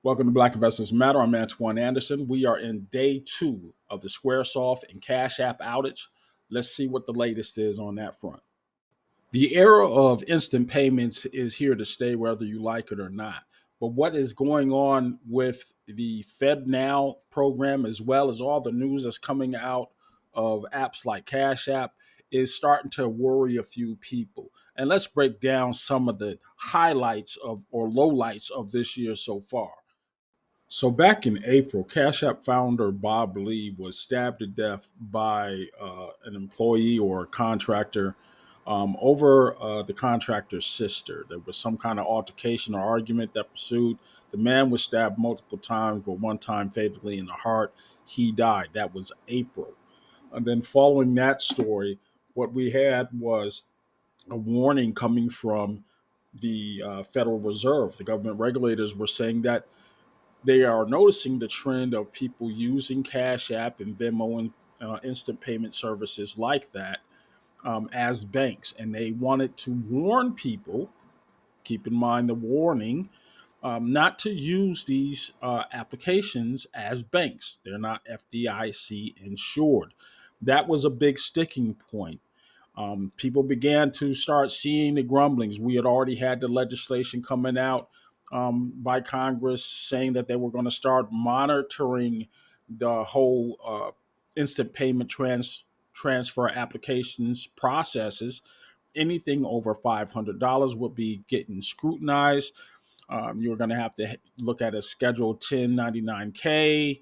Welcome to Black Investors Matter. I'm Antoine Anderson. We are in day two of the Squaresoft and Cash App outage. Let's see what the latest is on that front. The era of instant payments is here to stay, whether you like it or not. But what is going on with the Fed Now program, as well as all the news that's coming out of apps like Cash App, is starting to worry a few people. And let's break down some of the highlights of or lowlights of this year so far. So back in April, Cash App founder Bob Lee was stabbed to death by an employee or a contractor over the contractor's sister. There was some kind of altercation or argument that pursued. The man was stabbed multiple times, but one time fatally in the heart. He died. That was April. And then following that story, what we had was a warning coming from the Federal Reserve. The government regulators were saying that they are noticing the trend of people using Cash App and Venmo and instant payment services like that as banks. And they wanted to warn people, keep in mind the warning, not to use these applications as banks. They're not FDIC insured. That was a big sticking point. People began to start seeing the grumblings. We had already had the legislation coming out by Congress saying that they were going to start monitoring the whole instant payment transfer applications processes. Anything over $500 would be getting scrutinized. You're going to have to look at a Schedule 1099K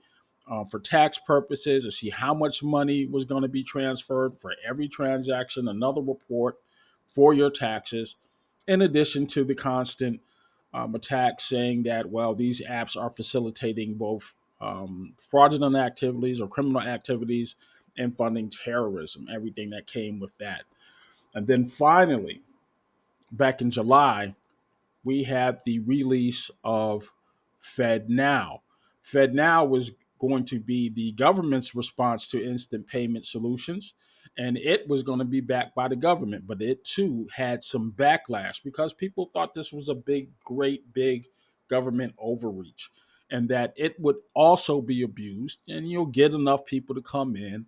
for tax purposes to see how much money was going to be transferred for every transaction, another report for your taxes, in addition to the constant attacks saying that, well, these apps are facilitating both fraudulent activities or criminal activities and funding terrorism, everything that came with that. And then finally, back in July, we had the release of Fed Now. Fed Now was going to be the government's response to instant payment solutions, and it was going to be backed by the government, but it too had some backlash because people thought this was a great, big government overreach and that it would also be abused, and you'll get enough people to come in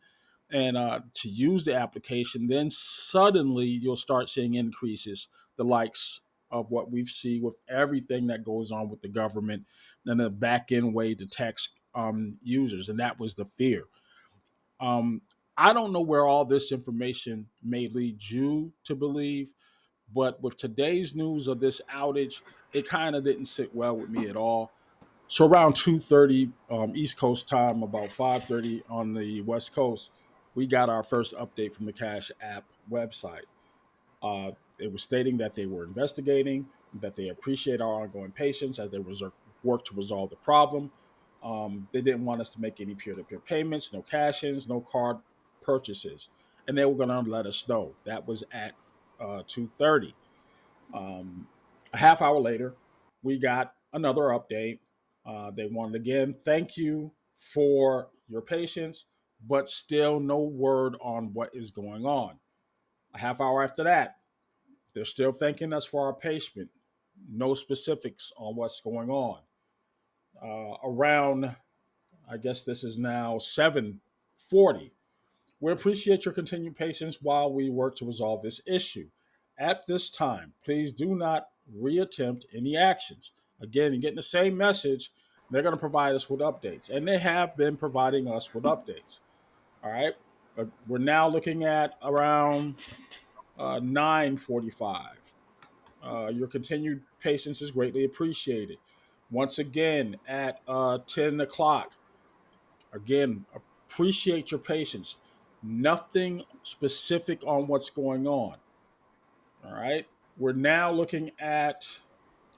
and to use the application, then suddenly you'll start seeing increases, the likes of what we've seen with everything that goes on with the government and the back end way to tax users. And that was the fear. Um, I don't know where all this information may lead you to believe, but with today's news of this outage, it kind of didn't sit well with me at all. So around 2:30 East Coast time, about 5:30 on the West Coast, we got our first update from the Cash App website. It was stating that they were investigating, that they appreciate our ongoing patience as they work to resolve the problem. They didn't want us to make any peer-to-peer payments, no cash-ins, no card purchases, and they were going to let us know. That was at 2:30. A half hour later, we got another update. They wanted again, thank you for your patience, but still no word on what is going on. A half hour after that, they're still thanking us for our patience. No specifics on what's going on. Around, I guess this is now 7:40. We appreciate your continued patience while we work to resolve this issue. At this time, please do not reattempt any actions. Again, you're getting the same message. They're going to provide us with updates, and they have been providing us with updates. All right. We're now looking at around 9:45. Your continued patience is greatly appreciated. Once again, at 10 o'clock, again, appreciate your patience. Nothing specific on what's going on. All right. We're now looking at,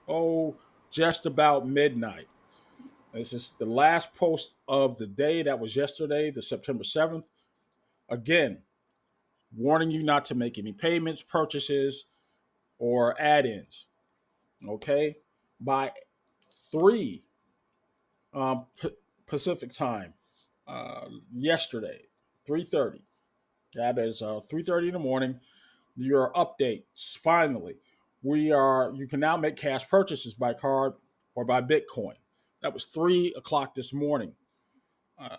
oh, just about midnight. This is the last post of the day. That was yesterday, the September 7th. Again, warning you not to make any payments, purchases, or add ins. Okay. By 3 Pacific time yesterday, 3:30. That is 3:30 in the morning. Your updates finally. You can now make cash purchases by card or by Bitcoin. That was 3 o'clock this morning. Uh,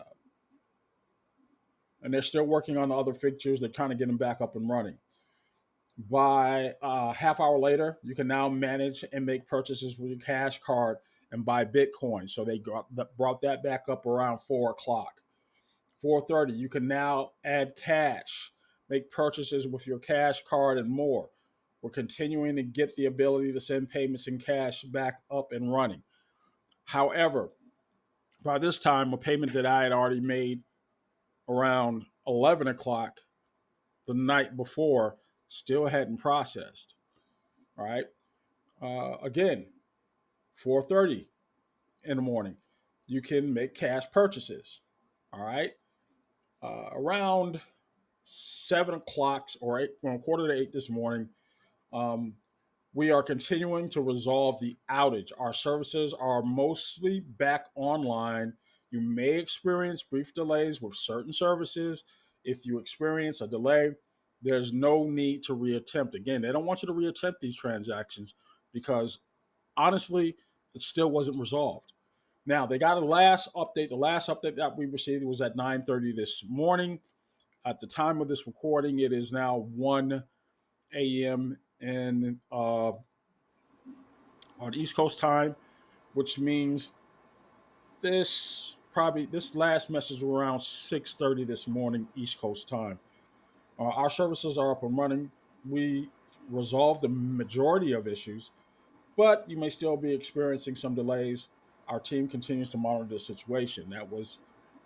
and they're still working on the other fixtures. They're kind of getting back up and running. By half hour later, you can now manage and make purchases with your cash card and buy Bitcoin. So they brought that back up around 4 o'clock. 4:30, you can now add cash, make purchases with your cash card and more. We're continuing to get the ability to send payments in cash back up and running. However, by this time, a payment that I had already made around 11 o'clock the night before still hadn't processed. All right. Again, 4:30 in the morning, you can make cash purchases. All right. Around 7 o'clock or eight, well, quarter to 8 this morning, um, we are continuing to resolve the outage. Our services are mostly back online. You may experience brief delays with certain services. If you experience a delay, there's no need to reattempt. Again, they don't want you to reattempt these transactions because honestly, it still wasn't resolved. Now they got a last update. The last update that we received was at 9:30 this morning. At the time of this recording, it is now 1 a.m. in on East Coast time, which means this last message was around 6:30 this morning East Coast time. Our services are up and running. We resolved the majority of issues, but you may still be experiencing some delays. Our team continues to monitor the situation. That was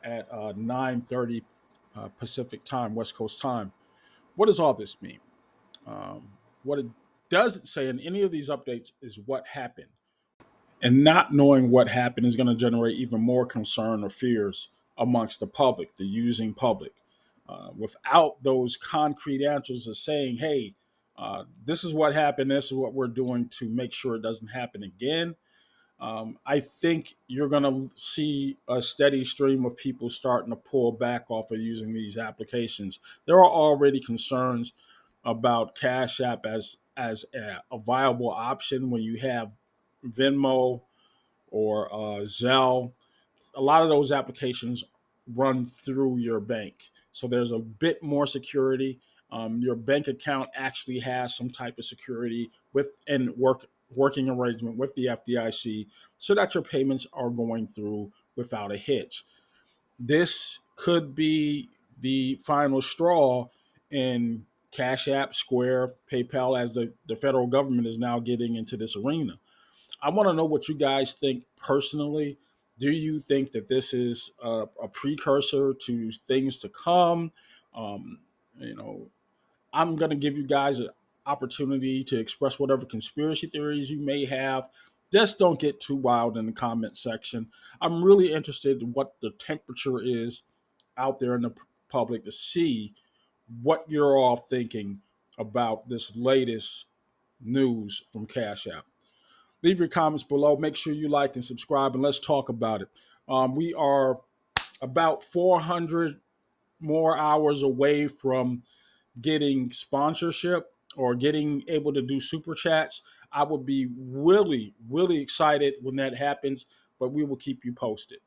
at 9:30 Pacific time, West Coast time. What does all this mean? What it doesn't say in any of these updates is what happened. And not knowing what happened is going to generate even more concern or fears amongst the public, the using public. Without those concrete answers of saying, hey, this is what happened, this is what we're doing to make sure it doesn't happen again, I think you're going to see a steady stream of people starting to pull back off of using these applications. There are already concerns about Cash App as a viable option when you have Venmo or Zelle. A lot of those applications run through your bank, so there's a bit more security. Your bank account actually has some type of security with and working arrangement with the FDIC, so that your payments are going through without a hitch. This could be the final straw in Cash App, Square, PayPal, as the federal government is now getting into this arena. I want to know what you guys think personally. Do you think that this is a precursor to things to come? Um, you know, I'm going to give you guys an opportunity to express whatever conspiracy theories you may have. Just don't get too wild in the comment section. I'm really interested in what the temperature is out there in the public to see what you're all thinking about this latest news from Cash App. Leave your comments below. Make sure you like and subscribe, and let's talk about it. We are about 400 more hours away from getting sponsorship or getting able to do super chats. I would be really, really excited when that happens, but we will keep you posted.